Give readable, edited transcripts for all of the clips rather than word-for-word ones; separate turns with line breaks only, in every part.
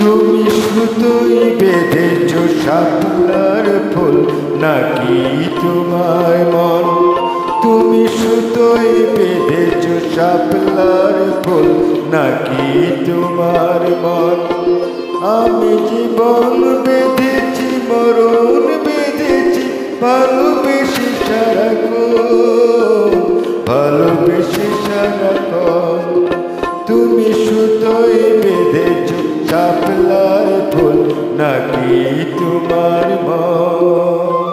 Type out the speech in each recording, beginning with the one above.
তুমি সুতোই বেঁধেছ শাপলার ফুল নাকি তোমার মন? তুমি সুতোই বেঁধেছ শাপলার ফুল নাকি তোমার মন? আমি জীবন বেঁধেছি, মরণ বেঁধেছি, ভালোবেসে সারাক্ষণ, ভালোবেসে সারাক্ষণ। তুমি সুতোই বেঁধেছ শাপলার ফুল নাকি তোমার মন?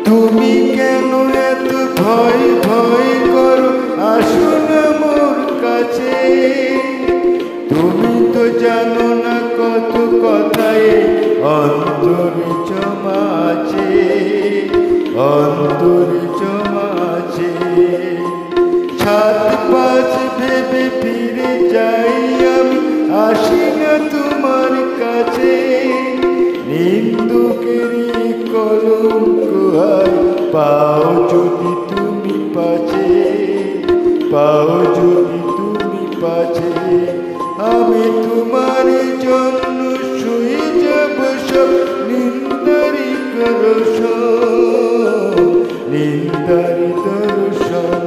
তুমি কেন এত ভয় ভয় করো? আসো না মোর কাছে। তুমি তো জানো না কত কথায় অন্তরে জমা আছে, অন্তরে জমা আছে। ছাদ পাশ ভেবে ফিরে যাই আমি, আসি না তোমার কাছে। নিন্দুকেরই কলঙ্ক হয় পাও যদি তুমি পাছে, পাও যদি তুমি পাছে। আমি তোমার জন্য শুয়ে যাব সব নিন্দারি দর্শন, নিন্দারি দর্শন।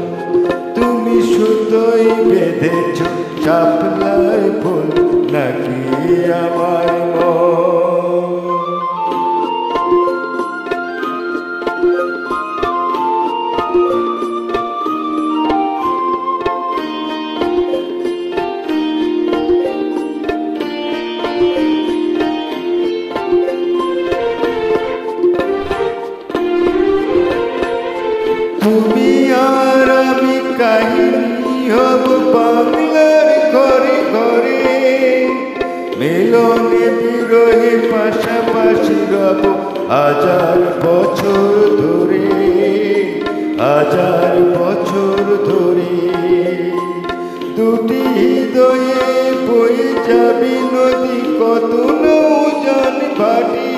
তুমি সুতোই বেঁধেছ শাপলার ফুল নাকি আমার মন? তুমি আর আমি কাহিনী হব বাংলার ঘরে ঘরে, মিলনে বিরহে পাশাপাশি রব হাজার বছর ধরে, হাজার বছর ধরে। দুটি হৃদয়ে বয়ে যাবি নদী, কত নৌযান ভাটি।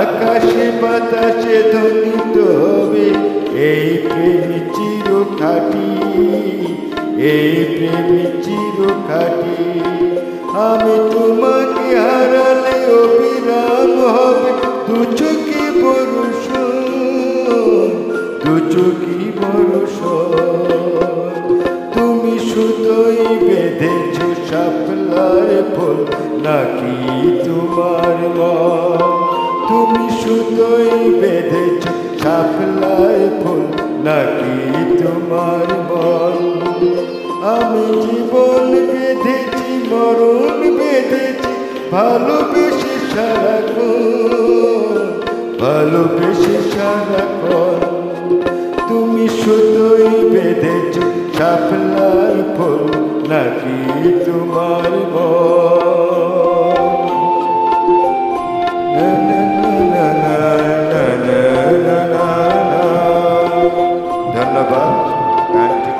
আকাশে বাতাসে ধ্বনিত হবে এই প্রেম চিরখাটি, এই প্রেম চিরখাটি। আমি তোমাকে হারালে অবিরাম হবে দু চোখে বর্ষণ, দু চোখে বর্ষণ। তুমি সুতোই বেঁধেছ শাপলার ফুল নাকি তোমার মন? তুমি সুতোই বেঁধেছ শাপলার ফুল নাকি তোমার মন? আমি জীবন বেঁধেছি, মরণ বেঁধেছি, ভালোবেসে সারাক্ষণ, ভালোবেসে সারাক্ষণ। তুমি সুতোই বেঁধেছ শাপলার ফুল নাকি তোমার মন? ধন্যবাদ। গানটি